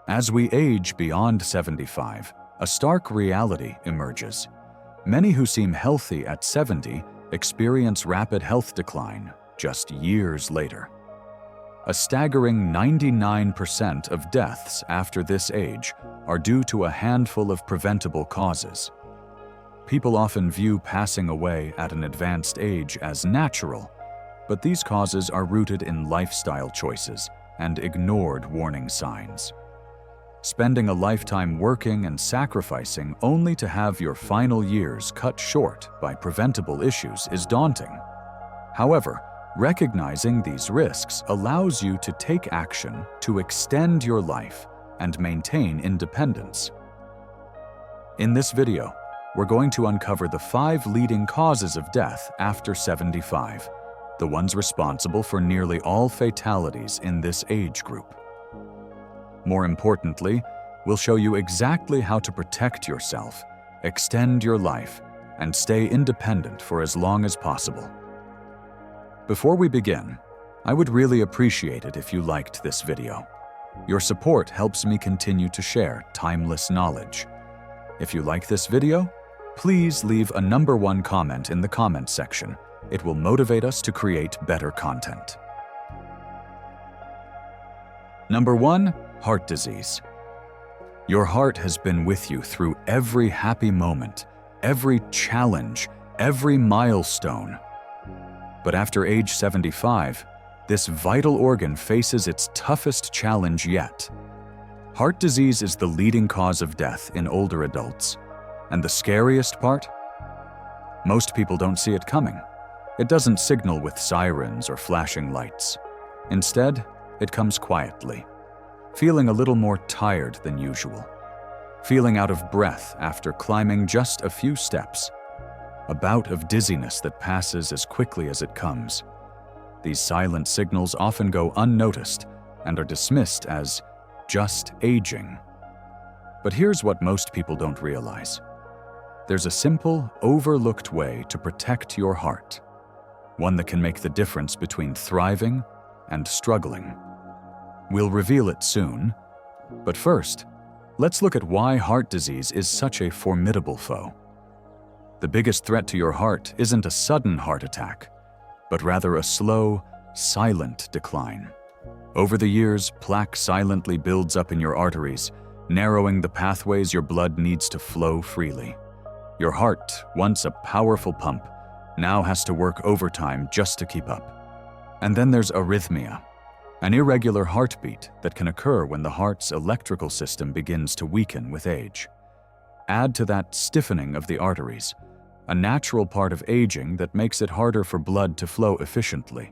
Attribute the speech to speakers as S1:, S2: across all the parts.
S1: As we age beyond 75, a stark reality emerges. Many who seem healthy at 70 experience rapid health decline just years later. A staggering 99% of deaths after this age are due to a handful of preventable causes. People often view passing away at an advanced age as natural, but these causes are rooted in lifestyle choices and ignored warning signs. Spending a lifetime working and sacrificing only to have your final years cut short by preventable issues is daunting. However, recognizing these risks allows you to take action to extend your life and maintain independence. In this video, we're going to uncover the 5 leading causes of death after 75, the ones responsible for nearly all fatalities in this age group. More importantly, we'll show you exactly how to protect yourself, extend your life, and stay independent for as long as possible. Before we begin, I would really appreciate it if you liked this video. Your support helps me continue to share timeless knowledge. If you like this video, please leave a #1 comment in the comment section. It will motivate us to create better content. Number 1. Heart disease. Your heart has been with you through every happy moment, every challenge, every milestone. But after age 75, this vital organ faces its toughest challenge yet. Heart disease is the leading cause of death in older adults. And the scariest part? Most people don't see it coming. It doesn't signal with sirens or flashing lights. Instead, it comes quietly. Feeling a little more tired than usual. Feeling out of breath after climbing just a few steps. A bout of dizziness that passes as quickly as it comes. These silent signals often go unnoticed and are dismissed as just aging. But here's what most people don't realize. There's a simple, overlooked way to protect your heart. One that can make the difference between thriving and struggling. We'll reveal it soon, but first, let's look at why heart disease is such a formidable foe. The biggest threat to your heart isn't a sudden heart attack, but rather a slow, silent decline. Over the years, plaque silently builds up in your arteries, narrowing the pathways your blood needs to flow freely. Your heart, once a powerful pump, now has to work overtime just to keep up. And then there's arrhythmia. An irregular heartbeat that can occur when the heart's electrical system begins to weaken with age. Add to that stiffening of the arteries, a natural part of aging that makes it harder for blood to flow efficiently.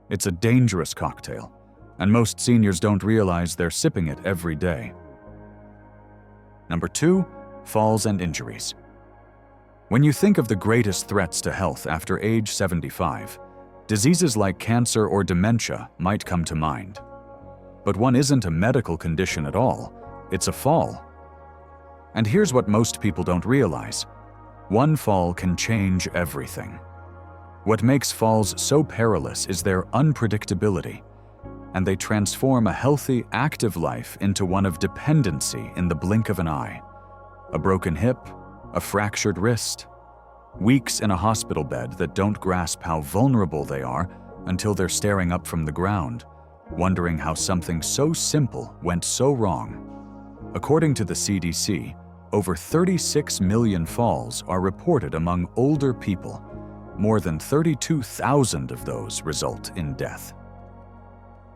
S1: It's a dangerous cocktail, and most seniors don't realize they're sipping it every day. Number 2, falls and injuries. When you think of the greatest threats to health after age 75, diseases like cancer or dementia might come to mind. But one isn't a medical condition at all, it's a fall. And here's what most people don't realize. One fall can change everything. What makes falls so perilous is their unpredictability, and they transform a healthy, active life into one of dependency in the blink of an eye. A broken hip, a fractured wrist, weeks in a hospital bed that don't grasp how vulnerable they are until they're staring up from the ground, wondering how something so simple went so wrong. According to the CDC, over 36 million falls are reported among older people. More than 32,000 of those result in death.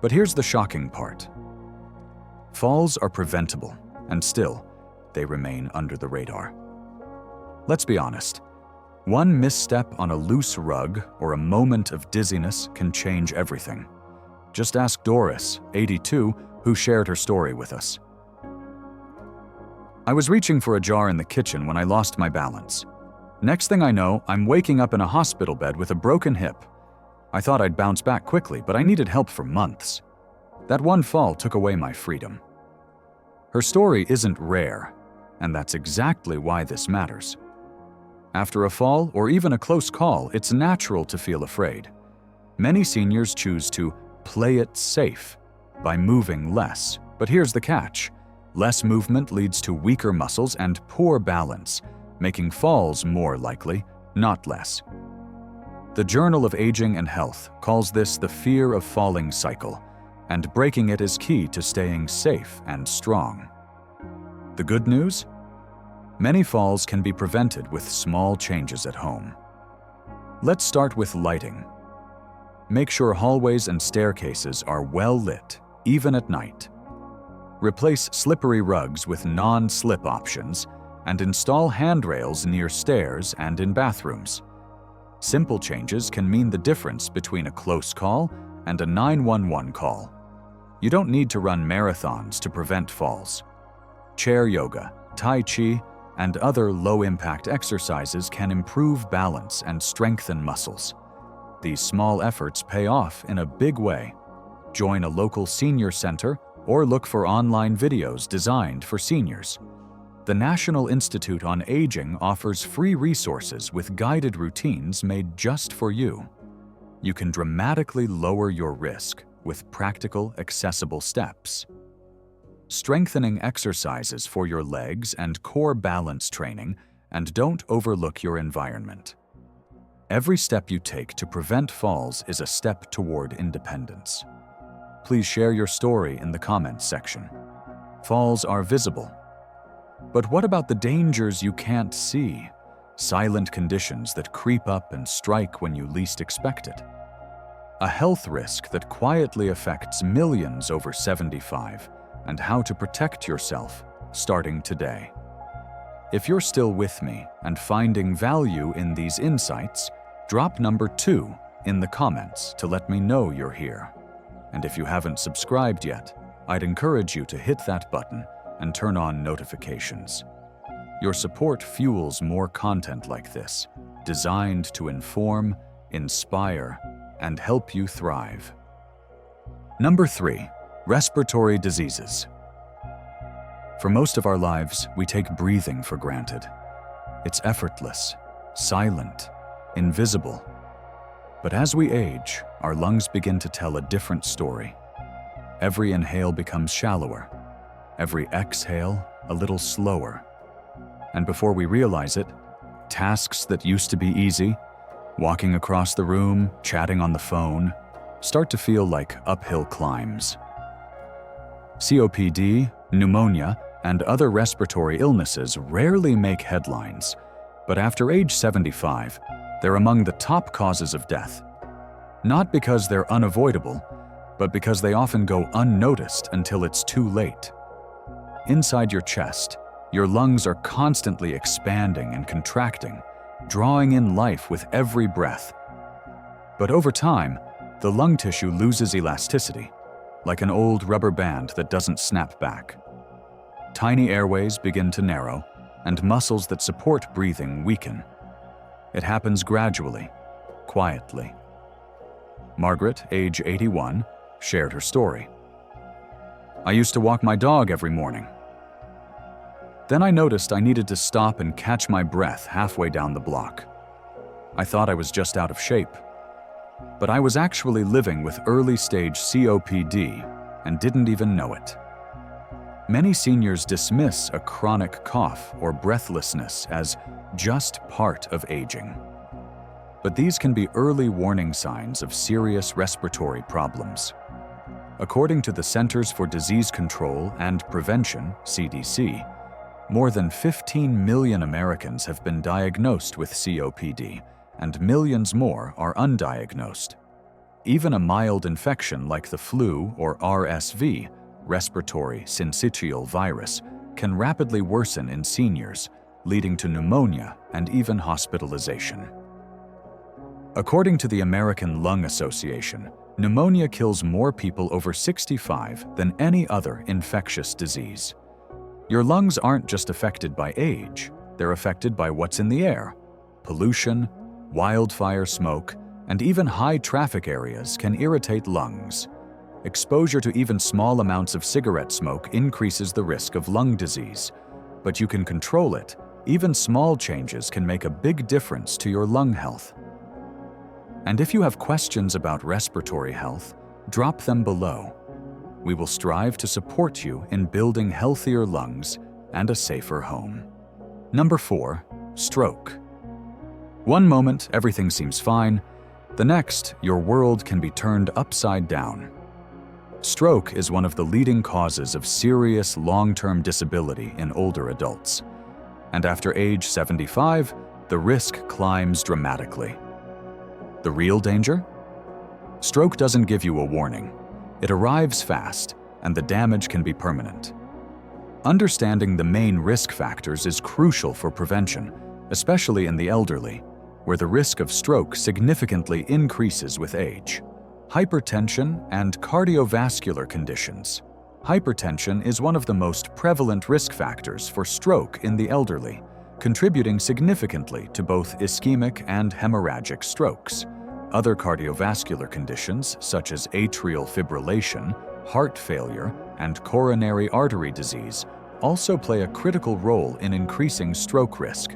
S1: But here's the shocking part. Falls are preventable, and still, they remain under the radar. Let's be honest. One misstep on a loose rug or a moment of dizziness can change everything. Just ask Doris, 82, who shared her story with us. I was reaching for a jar in the kitchen when I lost my balance. Next thing I know, I'm waking up in a hospital bed with a broken hip. I thought I'd bounce back quickly, but I needed help for months. That one fall took away my freedom. Her story isn't rare, and that's exactly why this matters. After a fall or even a close call, it's natural to feel afraid. Many seniors choose to play it safe by moving less. But here's the catch. Less movement leads to weaker muscles and poor balance, making falls more likely, not less. The Journal of Aging and Health calls this the fear of falling cycle, and breaking it is key to staying safe and strong. The good news? Many falls can be prevented with small changes at home. Let's start with lighting. Make sure hallways and staircases are well lit, even at night. Replace slippery rugs with non-slip options and install handrails near stairs and in bathrooms. Simple changes can mean the difference between a close call and a 911 call. You don't need to run marathons to prevent falls. Chair yoga, tai chi, and other low-impact exercises can improve balance and strengthen muscles. These small efforts pay off in a big way. Join a local senior center or look for online videos designed for seniors. The National Institute on Aging offers free resources with guided routines made just for you. You can dramatically lower your risk with practical, accessible steps. Strengthening exercises for your legs and core balance training, and don't overlook your environment. Every step you take to prevent falls is a step toward independence. Please share your story in the comments section. Falls are visible. But what about the dangers you can't see? Silent conditions that creep up and strike when you least expect it. A health risk that quietly affects millions over 75, and how to protect yourself, starting today. If you're still with me and finding value in these insights, drop number 2 in the comments to let me know you're here. And if you haven't subscribed yet, I'd encourage you to hit that button and turn on notifications. Your support fuels more content like this, designed to inform, inspire, and help you thrive. Number 3, respiratory diseases. For most of our lives, we take breathing for granted. It's effortless, silent, invisible. But as we age, our lungs begin to tell a different story. Every inhale becomes shallower, every exhale a little slower. And before we realize it, tasks that used to be easy, walking across the room, chatting on the phone, start to feel like uphill climbs. COPD, pneumonia, and other respiratory illnesses rarely make headlines, but after age 75, they're among the top causes of death. Not because they're unavoidable, but because they often go unnoticed until it's too late. Inside your chest, your lungs are constantly expanding and contracting, drawing in life with every breath. But over time, the lung tissue loses elasticity, like an old rubber band that doesn't snap back. Tiny airways begin to narrow, and muscles that support breathing weaken. It happens gradually, quietly. Margaret, age 81, shared her story. I used to walk my dog every morning. Then I noticed I needed to stop and catch my breath halfway down the block. I thought I was just out of shape. But I was actually living with early-stage COPD and didn't even know it. Many seniors dismiss a chronic cough or breathlessness as just part of aging. But these can be early warning signs of serious respiratory problems. According to the Centers for Disease Control and Prevention, CDC, more than 15 million Americans have been diagnosed with COPD, and millions more are undiagnosed. Even a mild infection like the flu or RSV, respiratory syncytial virus, can rapidly worsen in seniors, leading to pneumonia and even hospitalization. According to the American Lung Association, pneumonia kills more people over 65 than any other infectious disease. Your lungs aren't just affected by age, they're affected by what's in the air. Pollution, wildfire smoke, and even high traffic areas can irritate lungs. Exposure to even small amounts of cigarette smoke increases the risk of lung disease, but you can control it. Even small changes can make a big difference to your lung health. And if you have questions about respiratory health, drop them below. we will strive to support you in building healthier lungs and a safer home. Number 4, stroke. One moment, everything seems fine. The next, your world can be turned upside down. Stroke is one of the leading causes of serious long-term disability in older adults. And after age 75, the risk climbs dramatically. The real danger? Stroke doesn't give you a warning. It arrives fast, and the damage can be permanent. Understanding the main risk factors is crucial for prevention, especially in the elderly, where the risk of stroke significantly increases with age. Hypertension and cardiovascular conditions. Hypertension is one of the most prevalent risk factors for stroke in the elderly, contributing significantly to both ischemic and hemorrhagic strokes. Other cardiovascular conditions, such as atrial fibrillation, heart failure, and coronary artery disease, also play a critical role in increasing stroke risk.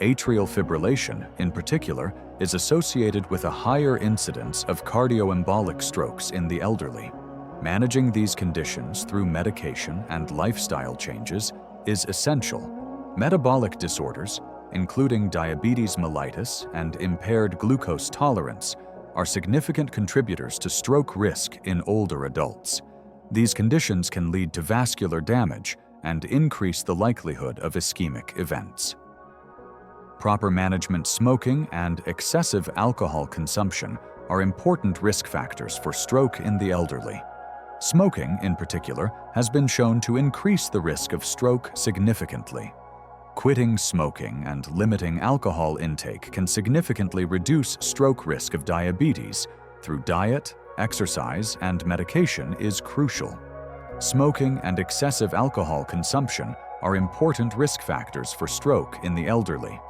S1: Atrial fibrillation, in particular, is associated with a higher incidence of cardioembolic strokes in the elderly. Managing these conditions through medication and lifestyle changes is essential. Metabolic disorders, including diabetes mellitus and impaired glucose tolerance, are significant contributors to stroke risk in older adults. These conditions can lead to vascular damage and increase the likelihood of ischemic events. Proper management: smoking and excessive alcohol consumption are important risk factors for stroke in the elderly. Smoking, in particular, has been shown to increase the risk of stroke significantly. Quitting smoking and limiting alcohol intake can significantly reduce stroke risk of diabetes through diet, exercise, and medication is crucial. Smoking and excessive alcohol consumption are important risk factors for stroke in the elderly.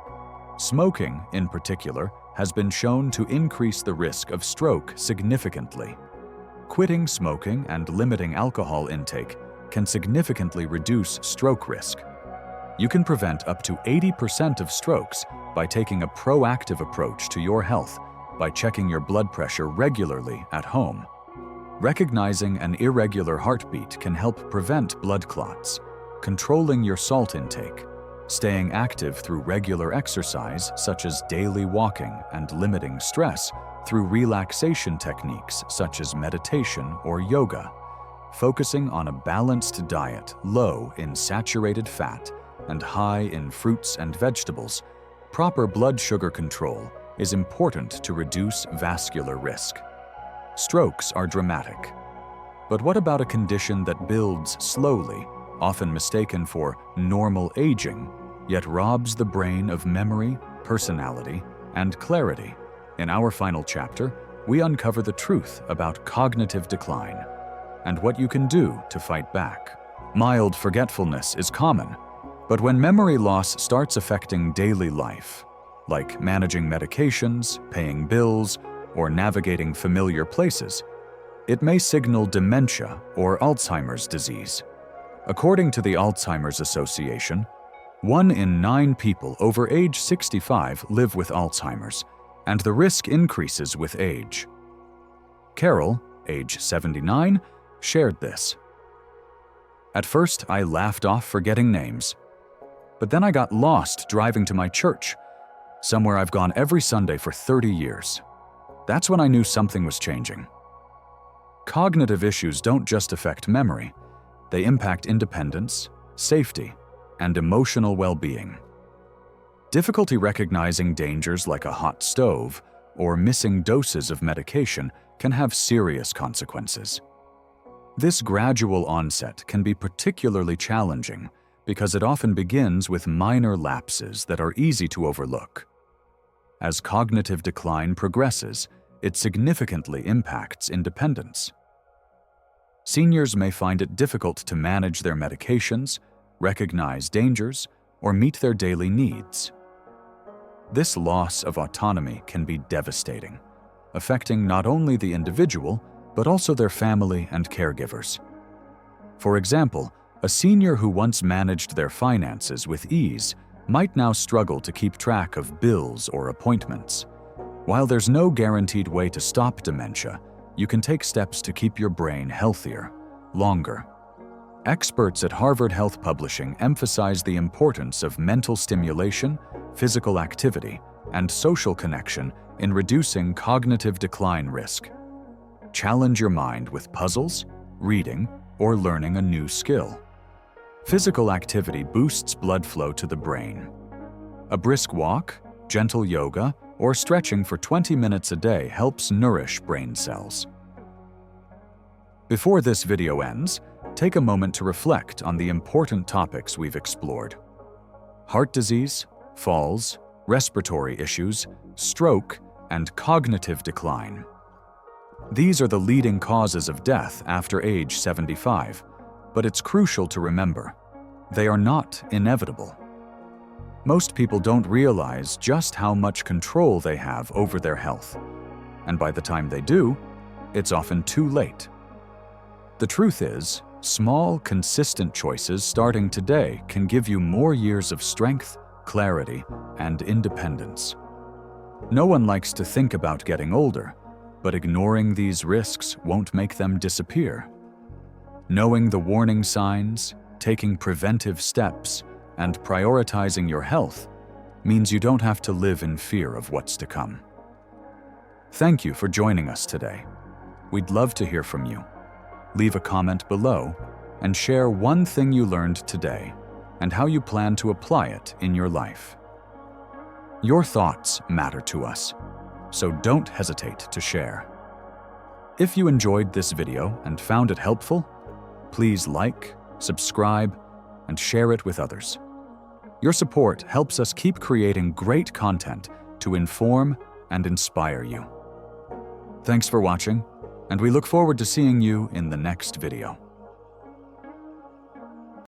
S1: Smoking, in particular, has been shown to increase the risk of stroke significantly. Quitting smoking and limiting alcohol intake can significantly reduce stroke risk. You can prevent up to 80% of strokes by taking a proactive approach to your health by checking your blood pressure regularly at home. Recognizing an irregular heartbeat can help prevent blood clots. Controlling your salt intake, staying active through regular exercise such as daily walking, and limiting stress through relaxation techniques such as meditation or yoga. Focusing on a balanced diet low in saturated fat and high in fruits and vegetables. Proper blood sugar control is important to reduce vascular risk. Strokes are dramatic. But what about a condition that builds slowly, often mistaken for normal aging, yet robs the brain of memory, personality, and clarity? In our final chapter, we uncover the truth about cognitive decline and what you can do to fight back. Mild forgetfulness is common, but when memory loss starts affecting daily life, like managing medications, paying bills, or navigating familiar places, it may signal dementia or Alzheimer's disease. According to the Alzheimer's Association, 1 in 9 people over age 65 live with Alzheimer's, and the risk increases with age. Carol, age 79, shared this. At first, I laughed off forgetting names. But then I got lost driving to my church, somewhere I've gone every Sunday for 30 years. That's when I knew something was changing. Cognitive issues don't just affect memory. They impact independence, safety, and emotional well-being. Difficulty recognizing dangers like a hot stove or missing doses of medication can have serious consequences. This gradual onset can be particularly challenging because it often begins with minor lapses that are easy to overlook. As cognitive decline progresses, it significantly impacts independence. Seniors may find it difficult to manage their medications, recognize dangers, or meet their daily needs. This loss of autonomy can be devastating, affecting not only the individual, but also their family and caregivers. For example, a senior who once managed their finances with ease might now struggle to keep track of bills or appointments. While there's no guaranteed way to stop dementia, you can take steps to keep your brain healthier. longer. Experts at Harvard Health Publishing emphasize the importance of mental stimulation, physical activity, and social connection in reducing cognitive decline risk. Challenge your mind with puzzles, reading, or learning a new skill. Physical activity boosts blood flow to the brain. A brisk walk, gentle yoga, or stretching for 20 minutes a day helps nourish brain cells. Before this video ends, take a moment to reflect on the important topics we've explored. Heart disease, falls, respiratory issues, stroke, and cognitive decline. These are the leading causes of death after age 75, but it's crucial to remember, they are not inevitable. Most people don't realize just how much control they have over their health, and by the time they do, it's often too late. The truth is, small, consistent choices starting today can give you more years of strength, clarity, and independence. No one likes to think about getting older, but ignoring these risks won't make them disappear. Knowing the warning signs, taking preventive steps, and prioritizing your health means you don't have to live in fear of what's to come. Thank you for joining us today. We'd love to hear from you. Leave a comment below and share one thing you learned today and how you plan to apply it in your life. Your thoughts matter to us, so don't hesitate to share. If you enjoyed this video and found it helpful, please like, subscribe, and share it with others. Your support helps us keep creating great content to inform and inspire you. Thanks for watching, and we look forward to seeing you in the next video.